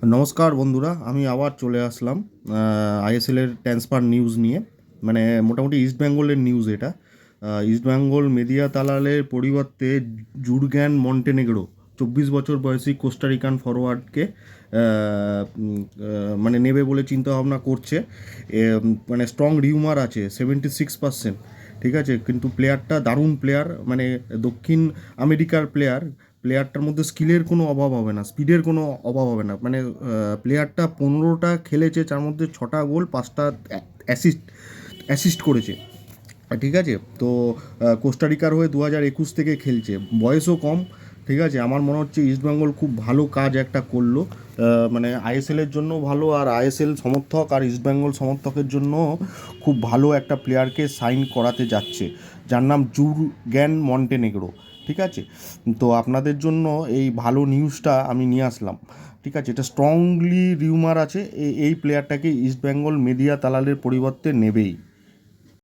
নমস্কার বন্ধুরা, আমি আবার চলে আসলাম আইএসএলের ট্রান্সফার নিউজ নিয়ে। মানে মোটামুটি ইস্ট বেঙ্গলের নিউজ এটা। ইস্ট বেঙ্গল মেদিয়া তালালের পরিবর্তে জুরগ্যান মন্টেনেগ্রো 24 বছর বয়সী কোস্টারিকান ফরওয়ার্ডকে মানে নেবে বলে চিন্তাভাবনা করছে। মানে স্ট্রং রিউমার আছে 76%। ঠিক আছে, কিন্তু প্লেয়ারটা দারুণ প্লেয়ার, মানে দক্ষিণ আমেরিকার প্লেয়ারটার মধ্যে স্কিলের কোনো অভাব হবে না, স্পিডের কোনো অভাব হবে না। মানে প্লেয়ারটা 15টা খেলেছে, তার মধ্যে 6টা গোল, 5টা অ্যাসিস্ট করেছে। ঠিক আছে, তো কোস্টারিকার হয়ে 2021 থেকে খেলছে, বয়সও কম। ঠিক আছে, আমার মনে হচ্ছে ইস্টবেঙ্গল খুব ভালো কাজ একটা করলো। মানে আইএসএলের জন্য ভালো, আর আইএসএল সমর্থক আর ইস্টবেঙ্গল সমর্থকের জন্য খুব ভালো একটা প্লেয়ারকে সাইন করাতে যাচ্ছে, যার নাম জুরগ্যান মন্টেনেগ্রো। ঠিক আছে, তো আপনাদের জন্য এই ভালো নিউজটা আমি নিয়ে আসলাম। ঠিক আছে, এটা স্ট্রংলি রিউমার আছে, এই প্লেয়ারটাকে ইস্টবেঙ্গল মেদিয়া তালালের পরিবর্তে নেবেই।